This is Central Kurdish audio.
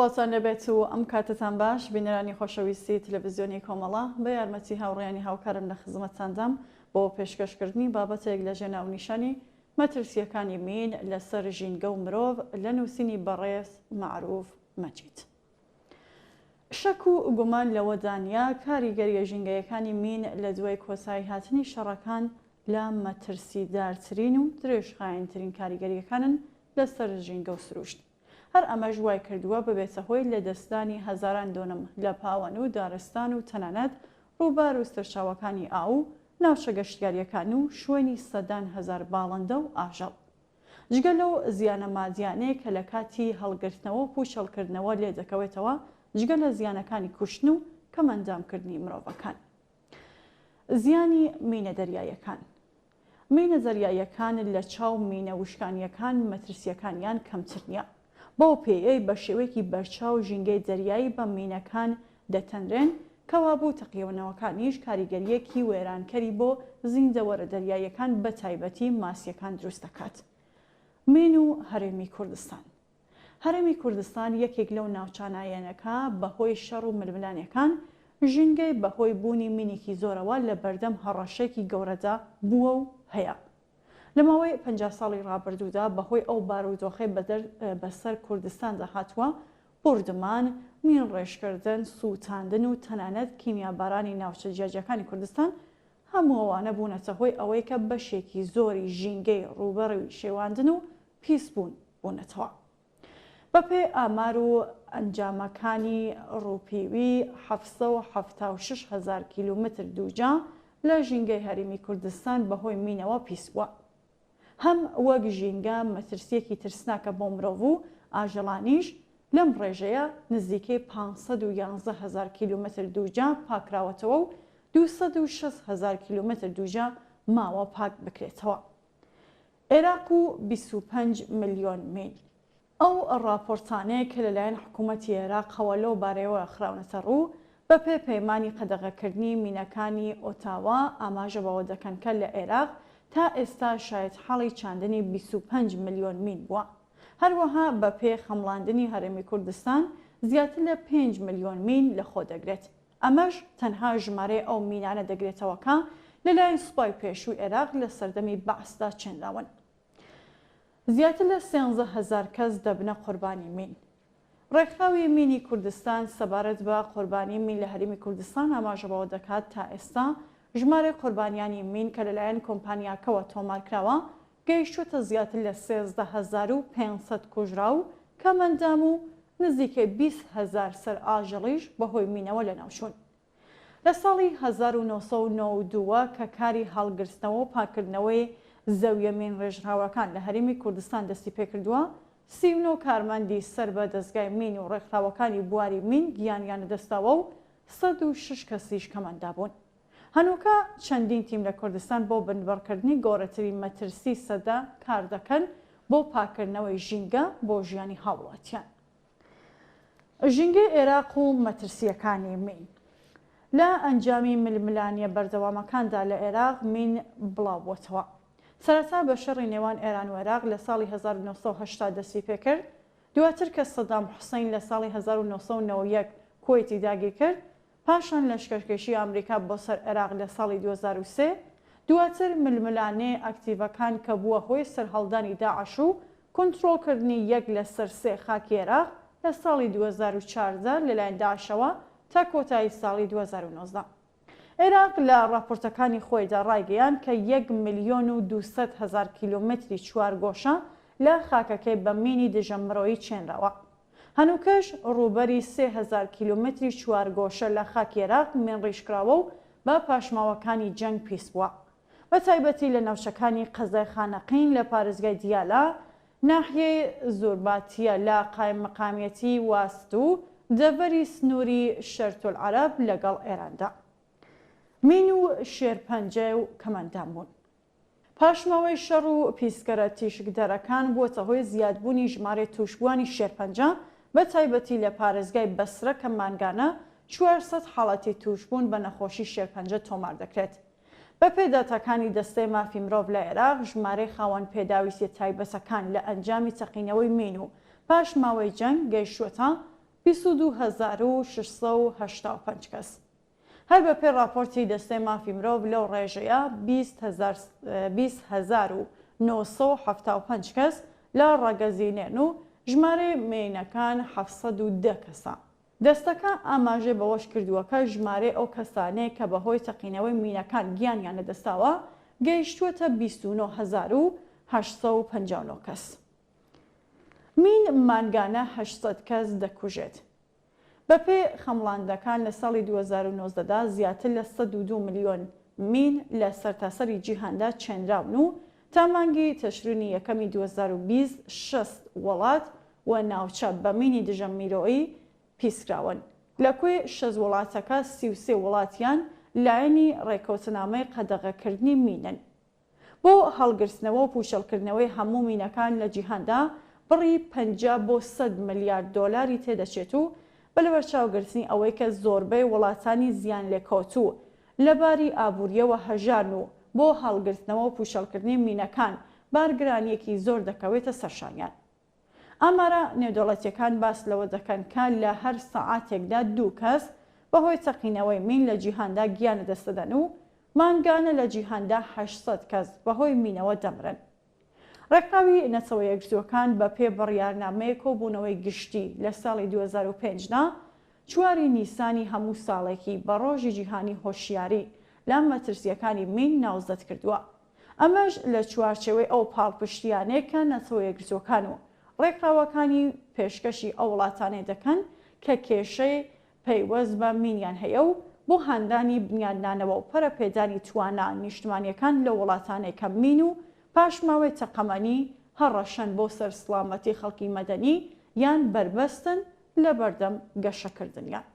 سڵاتان لەبێت و ئەم کاتتان باش بینەرانی خۆشەویستی تەلەڤیزیۆنی کۆمەڵە بە یارمەتی هاوڕێیانی هاوکارم لە خزمەتتاندام بۆ پێشکەشکردنی بابەتێک لە ژێناونیشانی مەترسیەکانی مین لەسەر ژینگە و مرۆڤ لە نووسینی بەڕێز معروف مەجید. شەک و گومان لەوەدانیا کاریگەریە ژینگەیەکانی مین لە دوای کۆسایی هاتنی شەڕەکان لە مەترسیدارترین و درێژخایەنترین کاریگەریەکانن لەسەر ژینگە و سروشت. هەر ئەمەش وای کردووە ببێتە هۆی لە دەستدانی هەزاران دۆنم لە پاوان و دارستان و تەنانەت ڕووبار و سەرچاوەکانی ئاو و ناوچە گەشتیاریەکان و شوێنی سەدان هەزار باڵندە و ئاژەڵ. جگە لەو زیانە مادیانەیە کە لە کاتی هەڵگرتنەوە و پوچەڵکردنەوە لێ دەکەوێتەوە جگە لە زیانەکانی کوشتن و کەمەندامکردنی مرۆڤەکان. زیانی مینە دەریایەکان. مینە دەریایەکان لە چاو مینە وشکانیەکان مەترسیەکانیان کەمتر نییە. بۆ پێیەی بە شێوەیەکی بەرچاو ژینگەی دەریایی بە مینەکان دەتەنرێن کەوابوو تەقیەوەنەوەکانیش کاریگەریەکی وێرانکەری بۆ زیندەوەرە دەریایەکان بە تایبەتی ماسیەکان دروست دەکات. مین و هەرێمی کوردستان. هەرێمی کوردستان یەکێک لەو ناوچانایەنەکە بەهۆی شەڕ و ململانیەکان ژینگەی بەهۆی بوونی مینێکی زۆرەوە لە بەردەم هەڕەشێکی گەورەدا بووە و هەیە. لە ماوەی 50 ساڵی ڕابردوودا بەهۆی ئەو بارودۆخەی بەسەر کوردستان داهاتووە بوردمان، مین ڕێژکردن، سووتاندن و تەنانەت کیمیابارانی ناوچە جیاجەکانی کوردستان هەموو ئەوانە بوونەتە هۆی ئەوەی کە بەشێکی زۆری ژینگەی ڕووبەڕی شێواندن و پیسبوون بوونەتەوە. بەپێ ئامار و ئەنجامەکانی ڕووپێوی 776,000 کیلومتر دووجا لە ژینگەی هەرێمی کوردستان بەهۆی مینەوە پیسبووە. هەم وەک ژینگە مەترسیەکی ترسناکە بۆ مرۆڤ و ئاژەڵانیش لەم ڕێژەیە نزیکەی 511,000 کیلومتر دووجا پاکراوەتەوە و 206,000 کیلومتر دووجا ماوە پاک بکرێتەوە. عێراق و 25 ملیۆن میل. ئەو ڕاپۆرتانەیە کە لەلایەن حکوومەتی عێراقەوە لەو بارەیەوە خراونەتە ڕوو بەپێ پەیمانی قەدەغەکردنی مینەکانی ئۆتاوا ئاماژە بەوە دەکەن کە لە عێراق تا ئێستا شایەت حاڵی چاندنی 25 ملیۆن مین بووە. هەروەها بەپێ خەمڵاندنی هەرێمی کوردستان زیاتر لە 5 ملیۆن مین لەخۆ دەگرێت. ئەمەش تەنها ژمارەی ئەو مینانە دەگرێتەوە کە لەلایەن سوپای پێشووی عێراق لە سەردەمی بەعسدا چێندراون. زیاتر لە 13,000 کەس دەبنە قوربانی مین. ڕێکخراوی مینی کوردستان سەبارەت بە قوربانی مین لە هەرێمی کوردستان ئاماژە بەوە دەکات تا ئێستا ژمارەی قوربانیانی مین کە لەلایەن کۆمپانیاکەوە تۆمارکراوە گەیشتووەتە زیاتر لە 13,500 کوژرا و کەمەندام و نزیکەی 20,000 سەر ئاژەڵیش بەهۆی مینەوە لەناوچوون. لە ساڵی 1992 کە کاری هەڵگرتنەوە و پاکردنەوەی زەویە مین ڕێژراوەکان لە هەرێمی کوردستان دەستی پێکردووە، 39 کارمەندی سەر بە دەستگای مین و ڕێکخراوەکانی بواری مین گیانیانە دەستاوە و 106 کەسیش کەمەندا بوون. هەنووکە چەندین تیم لە کوردستان بۆ بنبڕکردنی گۆڕەترین مەترسی سەدا کار دەکەن بۆ پاکردنەوەی ژینگە بۆ ژیانی هاوڵاتیان. ژینگەی عێراق و مەترسیەکانی مین. لە ئەنجامی ململانیە بەردەوامەکاندا لە عێراق مین بڵاوبووەتەوە. سەرەتا بە شەڕی نێوان ئێران و عێراق لە ساڵی 1970 دەستی پێکرد، دواتر کە سەدام حوسەین لە ساڵی 1991 کۆیتی داگیر کرد، پاشان لەشکرکێشی ئەمریکا بۆ سەر عێراق لە ساڵی 2003، دواتر ململانێ ئەکتیڤەکان کە بووە هۆی سەرهەڵدانی داعش و کۆنتڕۆڵکردنی یەک لە سەر سێ خاکی عێراق لە ساڵی 2014 لەلایەن داعشەوە تا کۆتایی ساڵی 2019. عێراق لە راپۆرتەکانی خۆیدا ڕایگەیاند کە 1,200,000 کیلومتری چوارگۆشە لە خاکەکەی بە مینی دژەمڕۆیی چێنراوە. هەنووکەش ڕووبەری 3,000 کیلومتری چوارگۆشە لە خاکی عێراق مین ڕیشکراوە و بە پاشماوەکانی جەنگ پیس بووە. بە تایبەتی لە ناوچەکانی قەزای خانەقین لە پارێزگای دیالە، ناحیەی زۆرباتیە لە قایم مەقامیەتی واست و دەڤەری سنووری شەرتولعەرەب لەگەڵ ئێراندا. مین و شێرپەنجە و کەمەندام بوون. پاشماوەی شەڕ و پیسکەرە تیشکدەرەکان بووەتە هۆی زیادبوونی ژمارەی توشبووانی شێرپەنجە بە تایبەتی لە پارێزگای بەسرە کە مانگانە 400 حاڵەتی توشبوون بە نەخۆشی شێرپەنجە تۆمار دەکرێت. بە پێداتەکانی دەستەی مافی مرۆڤ لە عێراق ژمارەی خاوەن پێداویستی تایبەتەکان لە ئەنجامی تەقینەوەی مین و پاش ماوەی جەنگ گەیشتووەتە 22,685 کەس. هەر بە پێی راپۆرتی دەستەی مافی مرۆڤ لەو ڕێژەیە 20,975 کەس لە ڕاگەزینێن و ژمارەی مێینەکان 710 کەسە. دەستەکە ئاماژەی بەوەش کردووە کە ژمارەی ئەو کەسانەیە کە بەهۆی تەقینەوەی مینەکان گیانیان لەدەستاوە گەیشتووەتە 29,859 کەس. مین مانگانە 800 کەس دەکوژێت. بەپێی خەمڵاندەکان لە ساڵی 2019دا زیاتر لە 102 ملیۆن مین لە سەرتاسەری جیهاندا چێنراون و تا مانگی تەشرینی یەکەمی 2020 6 وڵات و ناوچە بە مینی دژە میرۆیی پیسکراون. لەکوێ 6 وڵاتەکە 33 وڵاتیان لایەنی ڕێکەوتنامەی قەدەغەکردنی مینن. بۆ هەڵگرتنەوە و پوشەڵکردنەوەی هەموو مینەکان لە جیهاندا بڕی 50 بۆ 100 ملیارد دۆلاری تێدەچێت و بە لەبەرچاوگرتنی ئەوەی کە زۆربەی وڵاتانی زیان لێکۆتوو لەباری ئابوووریەوە هەژارن و بۆ هەڵگرتنەوە و پوشەڵکردنی مینەکان بارگرانیەکی زۆر دەکەوێتە سەرشانیان. ئامارە نێودەوڵەتیەکان باس لەوە دەکەن کە لە هەر سەعاتێکدا 2 کەس بەهۆی تەقینەوەی مین لە جیهاندا گیانە دەستەدەن و مانگانە لە جیهاندا 800 کەس بەهۆی مینەوە دەمرن. ڕێکخراوی نەتەوە یەکگرتووەکان بە پێ بڕیارنامەیە کۆبوونەوەی گشتی لە ساڵی 2005دا 4 نیسانی هەموو ساڵێکی بە ڕۆژی جیهانی هۆشیاری لە مەترسیەکانی مین ناوزەت کردووە. ئەمەش لە چوارچێوەی ئەو پاڵپشتیانەیە کە نەتەوە یەکگرتووەکان و ڕێکخراوەکانی پێشکەشی ئەو وڵاتانەی دەکەن کە کێشەی پەیوەست بە مینیان هەیە و بۆ هاندانی بنیادنانەوە و پەرەپێدانی توانە نیشتمانیەکان لە وڵاتانێک کە مین و پاشماوەی تەقەمەنی هەڕەشەن بۆ سەر سڵامەتی خەڵکی مەدەنی یان بربەستن لە بەردەم گەشەکردنیان.